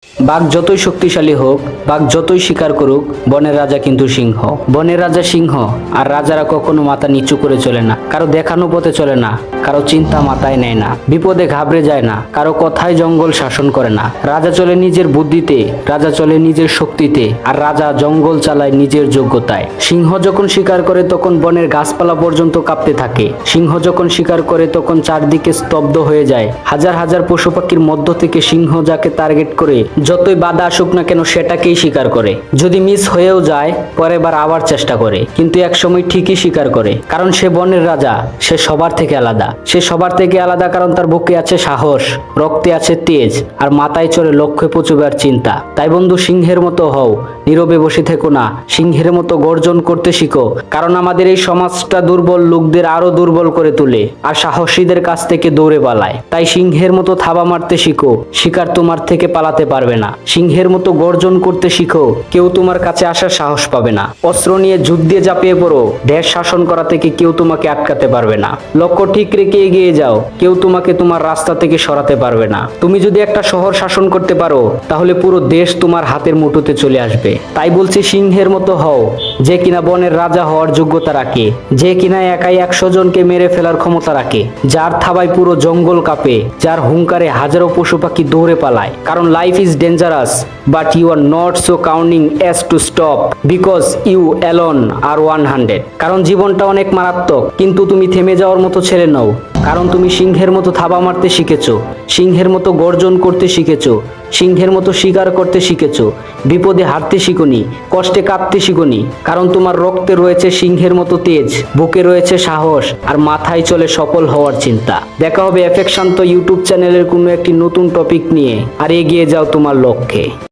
বাঘ যতই শক্তিশালী হোক, বাঘ যতই শিকার করুক, বনের রাজা কিন্তু সিংহ। বনের রাজা সিংহ, আর রাজারা কখনো মাথা নিচু করে চলে না, কারো দেখানো পথে চলে না, কারো চিন্তা মাথায় নেয় না, বিপদে ঘাবড়ে যায় না, কারো কথায় জঙ্গল শাসন করে না। রাজা চলে নিজের বুদ্ধিতে, রাজা চলে নিজের শক্তিতে, আর রাজা জঙ্গল চালায় নিজের যোগ্যতায়। সিংহ যখন শিকার করে তখন বনের গাছপালা পর্যন্ত কাঁপতে থাকে। সিংহ যখন শিকার করে তখন চারদিকে স্তব্ধ হয়ে যায়। হাজার হাজার পশু পাখির মধ্য থেকে সিংহ যাকে টার্গেট করে, যতই বাধা আসুক না কেন সেটাকেই শিকার করে। যদি মিস হয়েও যায়, পরের বার আবার চেষ্টা করে, কিন্তু একসময় ঠিকই শিকার করে। কারণ সে বনের রাজা, সে সবার থেকে আলাদা। সে সবার থেকে আলাদা কারণ তার বুকে আছে সাহস, রক্তে আছে তেজ, আর মাথায় চড়ে লক্ষ্যে পৌঁছবার চিন্তা। তাই বন্ধু, সিংহের মতো হও, নীরবে বসে থেকো না, সিংহের মতো গর্জন করতে শিখো। কারণ আমাদের এই সমাজটা দুর্বল লোকদের আরো দুর্বল করে তোলে, আর সাহসীদের কাছ থেকে দৌড়ে পালায়। তাই সিংহের মতো থাবা মারতে শিখো, শিকার তোমার থেকে পালাতে পারবে না। সিংহের মতো গর্জন করতে শিখো, কেউ তোমার কাছে আসার সাহস পাবে না। অস্ত্র নিয়ে যুদ্ধে ঝাঁপিয়ে পড়ো, দেশ শাসন করা থেকে কেউ তোমাকে আটকাতে পারবে না। লক্ষ্য ঠিক রেখে এগিয়ে যাও, কেউ তোমাকে তোমার রাস্তা থেকে সরাতে পারবে না। তুমি যদি একটা শহর শাসন করতে পারো, তাহলে পুরো দেশ তোমার হাতের মুঠোতে চলে আসবে। তাই বলছি, সিংহের মতো হও, যে কিনা বনের রাজা হওয়ার যোগ্যতা রাখে, যে কিনা একাই 100 জনকে মেরে ফেলার ক্ষমতা রাখে, যার থাবায় পুরো জঙ্গল কাঁপে, যার হুঙ্কারে হাজারো পশু পাখি দৌড়ে পালায়। কারণ life is dangerous, but you are not so counting as to stop, because you alone are 100। কারণ জীবনটা অনেক মারাত্মক, কিন্তু তুমি থেমে যাওয়ার মতো ছেলে নও। কারণ তুমি সিংহের মতো থাবা মারতে শিখেছো, সিংহের মতো গর্জন করতে শিখেছো, সিংহের মতো শিকার করতে শিখেছো। বিপদে হারতে শিখোনি, কষ্টে কাঁপতে শিখোনি। কারণ তোমার রক্তে রয়েছে সিংহের মতো তেজ, বুকে রয়েছে সাহস, আর মাথায় চলে সফল হওয়ার চিন্তা। দেখা হবে এফেক্ট শান্ত ইউটিউব চ্যানেলের কোনো একটি নতুন টপিক নিয়ে। আর এগিয়ে যাও তোমার লক্ষ্যে।